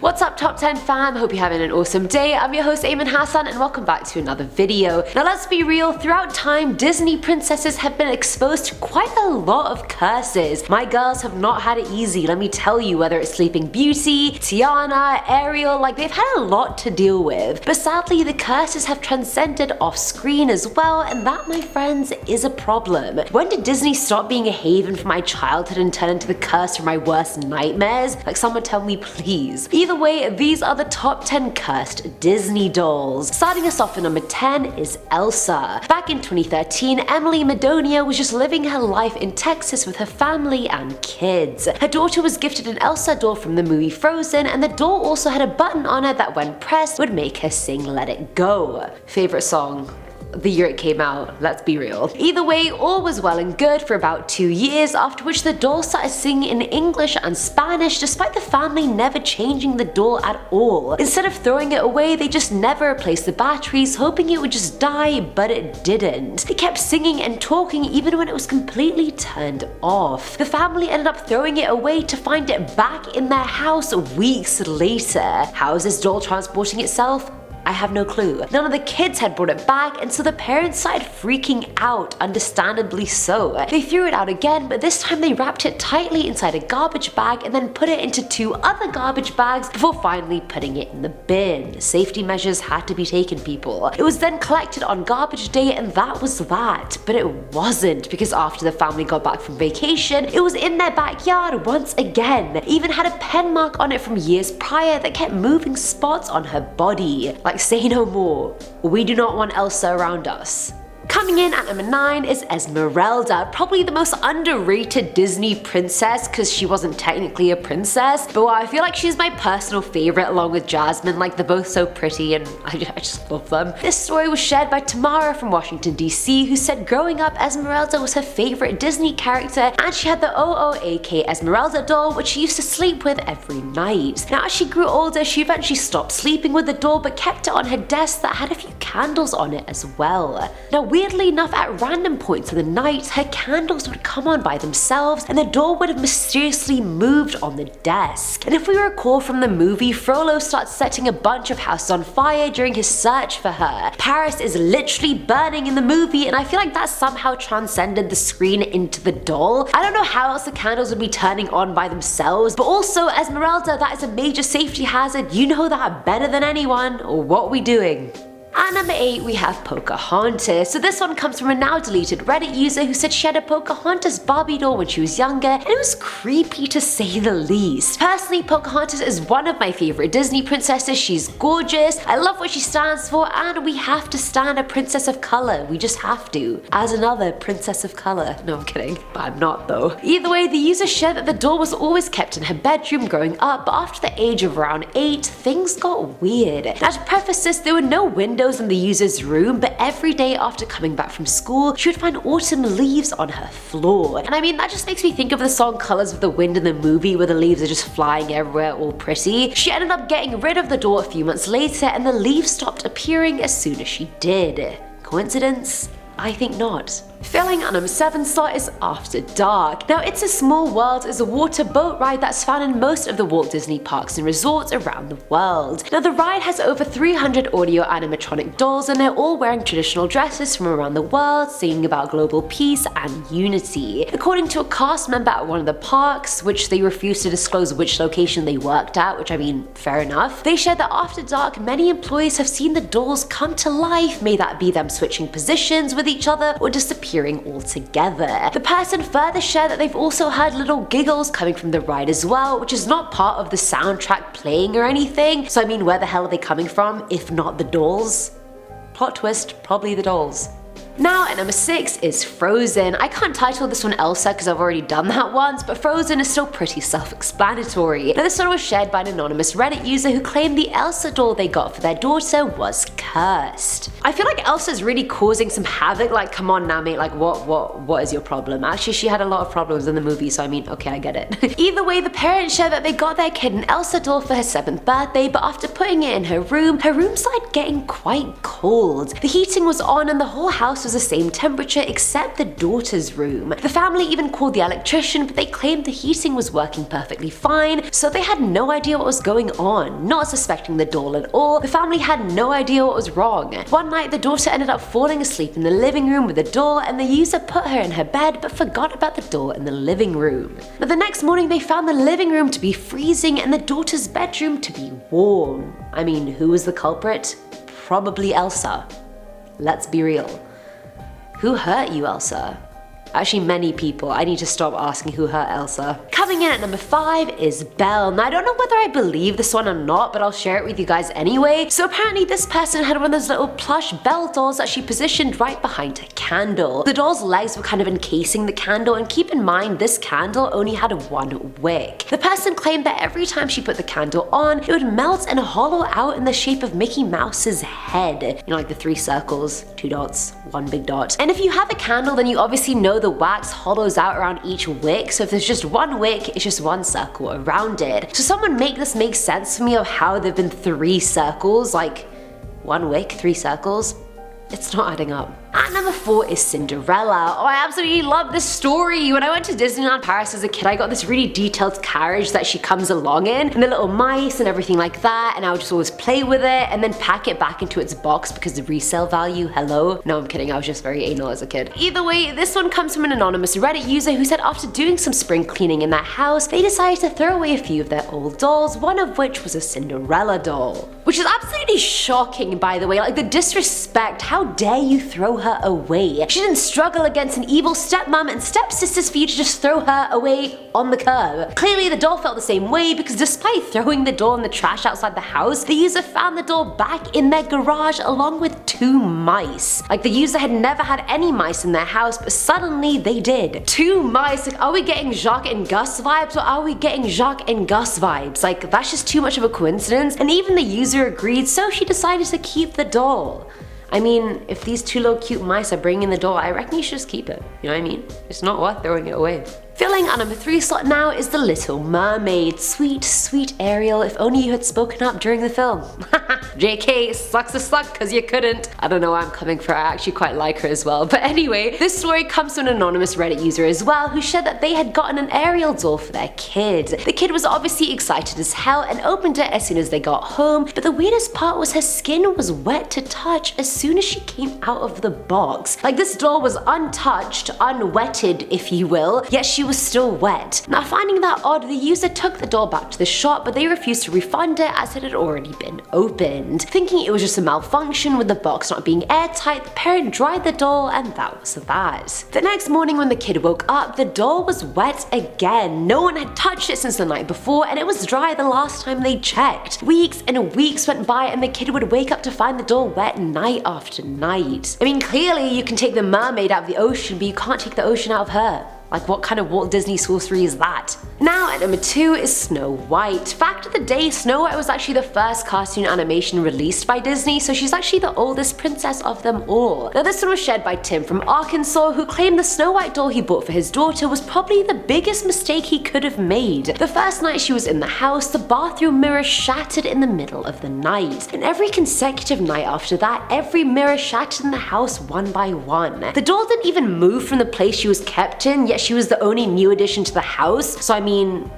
What's up Top 10 fam, hope you're having an awesome day. I'm your host Eamon Hassan and welcome back to another video. Now let's be real, throughout time Disney princesses have been exposed to quite a lot of curses. My girls have not had it easy, let me tell you, whether it's Sleeping Beauty, Tiana, Ariel, like they've had a lot to deal with. But sadly the curses have transcended off screen as well, and that my friends is a problem. When did Disney stop being a haven for my childhood and turn into the curse for my worst nightmares? Like someone tell me please. Either way, these are the top 10 cursed Disney dolls. Starting us off at number 10 is Elsa. Back in 2013, Emily Madonia was just living her life in Texas with her family and kids. Her daughter was gifted an Elsa doll from the movie Frozen, and the doll also had a button on it that when pressed would make her sing Let It Go. Favorite song? The year it came out, let's be real. Either way, all was well and good for about 2 years, after which the doll started singing in English and Spanish despite the family never changing the doll at all. Instead of throwing it away, they just never replaced the batteries, hoping it would just die, but it didn't. They kept singing and talking even when it was completely turned off. The family ended up throwing it away to find it back in their house weeks later. How is this doll transporting itself? I have no clue. None of the kids had brought it back, and so the parents started freaking out, understandably so. They threw it out again, but this time they wrapped it tightly inside a garbage bag and then put it into 2 other garbage bags before finally putting it in the bin. Safety measures had to be taken, people. It was then collected on garbage day and that was that. But it wasn't, because after the family got back from vacation, it was in their backyard once again. It even had a pen mark on it from years prior that kept moving spots on her body. Like, say no more. We do not want Elsa around us. Coming in at number 9 is Esmerelda, probably the most underrated Disney princess because she wasn't technically a princess, but I feel like she's my personal favorite along with Jasmine. Like, they're both so pretty and I just love them. This story was shared by Tamara from Washington DC, who said growing up Esmerelda was her favorite Disney character and she had the OOAK Esmeralda doll which she used to sleep with every night. Now as she grew older she eventually stopped sleeping with the doll but kept it on her desk that had a few candles on it as well. Now weirdly enough, at random points of the night, her candles would come on by themselves and the doll would have mysteriously moved on the desk. And if we recall from the movie, Frollo starts setting a bunch of houses on fire during his search for her. Paris is literally burning in the movie, and I feel like that somehow transcended the screen into the doll. I don't know how else the candles would be turning on by themselves, but also Esmeralda, that is a major safety hazard. You know that better than anyone. What are we doing? At number 8 we have Pocahontas. So this one comes from a now deleted Reddit user who said she had a Pocahontas Barbie doll when she was younger and it was creepy to say the least. Personally, Pocahontas is one of my favorite Disney princesses. She's gorgeous, I love what she stands for, and we have to stand a princess of color. We just have to. As another princess of color. No, I'm kidding, but I'm not though. Either way, the user shared that the doll was always kept in her bedroom growing up, but after the age of around 8, things got weird. Now to preface this, there were no windows in the user's room, but every day after coming back from school, she would find autumn leaves on her floor. And I mean, that just makes me think of the song Colors of the Wind in the movie where the leaves are just flying everywhere all pretty. She ended up getting rid of the doll a few months later and the leaves stopped appearing as soon as she did. Coincidence? I think not. Filling at number 7 slot is After Dark. Now It's a Small World is a water boat ride that's found in most of the Walt Disney parks and resorts around the world. Now the ride has over 300 audio animatronic dolls and they're all wearing traditional dresses from around the world, singing about global peace and unity. According to a cast member at one of the parks, which they refused to disclose which location they worked at, which I mean, fair enough, they shared that after dark many employees have seen the dolls come to life, may that be them switching positions with each other or disappearing altogether. The person further shared that they've also heard little giggles coming from the ride as well, which is not part of the soundtrack playing or anything, so I mean, where the hell are they coming from if not the dolls? Plot twist, probably the dolls. Now at number 6 is Frozen. I can't title this one Elsa because I've already done that once, but Frozen is still pretty self-explanatory. Now this one was shared by an anonymous Reddit user who claimed the Elsa doll they got for their daughter was cursed. I feel like Elsa's really causing some havoc. Like, come on now mate, like what is your problem? Actually, she had a lot of problems in the movie, so I mean, okay, I get it. Either way, the parents shared that they got their kid an Elsa doll for her 7th birthday, but after putting it in her room started getting quite cold. The heating was on and the whole house was the same temperature except the daughter's room. The family even called the electrician, but they claimed the heating was working perfectly fine, so they had no idea what was going on. Not suspecting the doll at all, the family had no idea what was wrong. One night the daughter ended up falling asleep in the living room with the doll, and the user put her in her bed but forgot about the doll in the living room. Now the next morning they found the living room to be freezing and the daughter's bedroom to be warm. I mean, who was the culprit? Probably Elsa. Let's be real. Who hurt you, Elsa? Actually, many people. I need to stop asking who hurt Elsa. Coming in at number 5 is Belle. Now I don't know whether I believe this one or not, but I'll share it with you guys anyway. So apparently this person had one of those little plush Belle dolls that she positioned right behind her candle. The doll's legs were kind of encasing the candle, and keep in mind this candle only had one wick. The person claimed that every time she put the candle on, it would melt and hollow out in the shape of Mickey Mouse's head. You know, like the 3 circles, 2 dots, 1 big dot. And if you have a candle, then you obviously know the wax hollows out around each wick, so if there's just 1 wick, it's just 1 circle around it. So someone make this make sense for me of how there've been 3 circles, like 1 wick, 3 circles. It's not adding up. At number 4 is Cinderella. Oh, I absolutely love this story. When I went to Disneyland Paris as a kid, I got this really detailed carriage that she comes along in, and the little mice and everything like that, and I would just always play with it and then pack it back into its box because the resale value, hello? No, I'm kidding, I was just very anal as a kid. Either way, this one comes from an anonymous Reddit user who said after doing some spring cleaning in their house, they decided to throw away a few of their old dolls, one of which was a Cinderella doll. Which is absolutely shocking, by the way, like the disrespect, how dare you throw her away? She didn't struggle against an evil stepmom and stepsisters for you to just throw her away on the curb. Clearly the doll felt the same way, because despite throwing the doll in the trash outside the house, the user found the doll back in their garage along with 2 mice. Like the user had never had any mice in their house, but suddenly they did. 2 mice, like are we getting Jacques and Gus vibes, or are we getting Jacques and Gus vibes? Like that's just too much of a coincidence, and even the user agreed, so she decided to keep the doll. I mean, if these 2 little cute mice are bringing the doll, I reckon you should just keep it. You know what I mean? It's not worth throwing it away. Filling our number 3 slot now is the Little Mermaid. Sweet, sweet Ariel, if only you had spoken up during the film. JK, sucks to suck because you couldn't. I don't know why I'm coming for her, I actually quite like her as well. But anyway, this story comes from an anonymous Reddit user as well, who shared that they had gotten an Ariel doll for their kid. The kid was obviously excited as hell and opened it as soon as they got home, but the weirdest part was her skin was wet to touch as soon as she came out of the box. Like this doll was untouched, unwetted if you will, yet she was still wet. Now finding that odd, the user took the doll back to the shop, but they refused to refund it as it had already been opened. Thinking it was just a malfunction with the box not being airtight, the parent dried the doll and that was that. The next morning when the kid woke up, the doll was wet again. No one had touched it since the night before, and it was dry the last time they checked. Weeks and weeks went by and the kid would wake up to find the doll wet night after night. I mean, clearly you can take the mermaid out of the ocean, but you can't take the ocean out of her. Like what kind of Walt Disney sorcery is that? Now at number 2 is Snow White. Fact of the day, Snow White was actually the first cartoon animation released by Disney, so she's actually the oldest princess of them all. Now this one was shared by Tim from Arkansas, who claimed the Snow White doll he bought for his daughter was probably the biggest mistake he could have made. The first night she was in the house, the bathroom mirror shattered in the middle of the night. And every consecutive night after that, every mirror shattered in the house one by one. The doll didn't even move from the place she was kept in, yet she was the only new addition to the house. So I mean,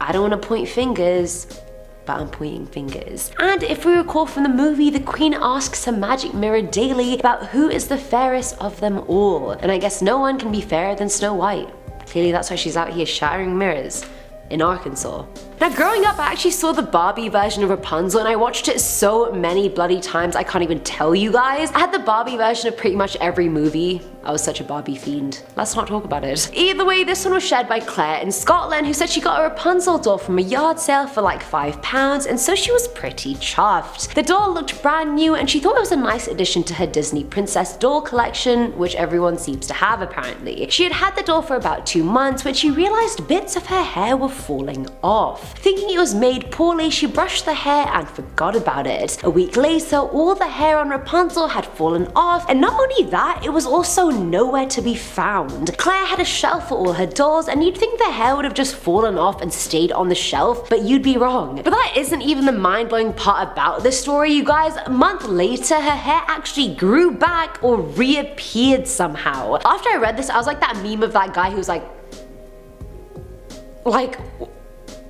I don't want to point fingers, but I'm pointing fingers. And if we recall from the movie, the queen asks her magic mirror daily about who is the fairest of them all. And I guess no one can be fairer than Snow White. Clearly that's why she's out here shattering mirrors in Arkansas. Now growing up, I actually saw the Barbie version of Rapunzel and I watched it so many bloody times I can't even tell you guys. I had the Barbie version of pretty much every movie. I was such a Barbie fiend. Let's not talk about it. Either way, this one was shared by Claire in Scotland, who said she got a Rapunzel doll from a yard sale for like £5, and so she was pretty chuffed. The doll looked brand new and she thought it was a nice addition to her Disney princess doll collection, which everyone seems to have apparently. She had had the doll for about 2 months when she realized bits of her hair were falling off. Thinking it was made poorly, she brushed the hair and forgot about it. A week later, all the hair on Rapunzel had fallen off, and not only that, it was also nowhere to be found. Claire had a shelf for all her dolls, and you'd think the hair would have just fallen off and stayed on the shelf, but you'd be wrong. But that isn't even the mind-blowing part about this story, you guys. A month later, her hair actually grew back or reappeared somehow. After I read this, I was like that meme of that guy who's like,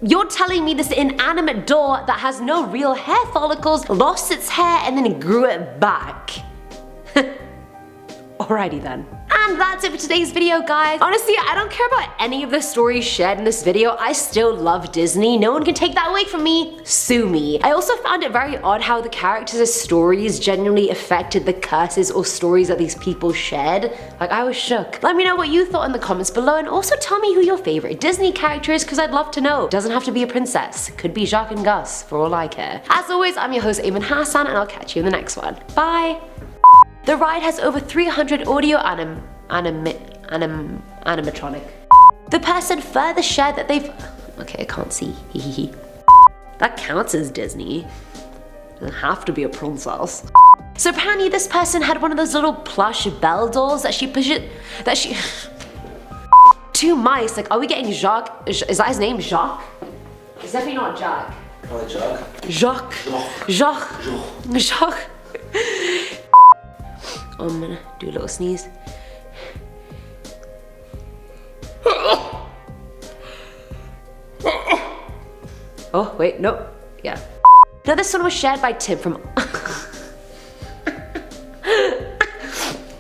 you're telling me this inanimate doll that has no real hair follicles lost its hair and then grew it back? Alrighty then. And that's it for today's video, guys. Honestly, I don't care about any of the stories shared in this video. I still love Disney. No one can take that away from me. Sue me. I also found it very odd how the characters' stories genuinely affected the curses or stories that these people shared. Like, I was shook. Let me know what you thought in the comments below, and also tell me who your favorite Disney character is, because I'd love to know. Doesn't have to be a princess. Could be Jacques and Gus, for all I care. As always, I'm your host, Eamon Hassan, and I'll catch you in the next one. Bye. The ride has over 300 audio animatronic. The person further shared that they've... Okay, I can't see. That counts as Disney. Doesn't have to be a princess. So apparently this person had one of those little plush Belle dolls that she Two mice, like, are we getting Jacques? Is that his name, Jacques? It's definitely not Jack. Probably Jacques. Jacques. I'm gonna do a little sneeze. Oh, wait, no. Yeah. Now this one was shared by Tim from...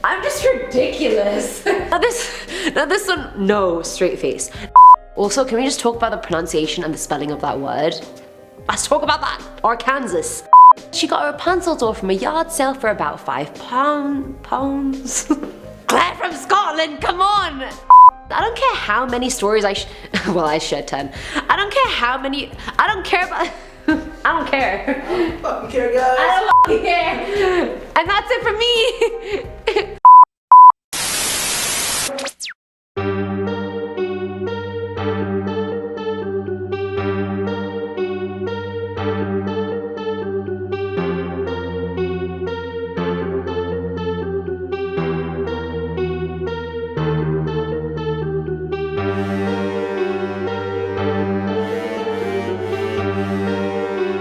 I'm just ridiculous. Now this one, no, straight face. Also, can we just talk about the pronunciation and the spelling of that word? Let's talk about that. Arkansas. She got a Rapunzel doll from a yard sale for about £5. Claire from Scotland, come on! I don't care how many stories well, I shared 10. I don't care how many, I don't care about, I don't care. I don't fucking care, guys. I don't fucking care. And that's it for me.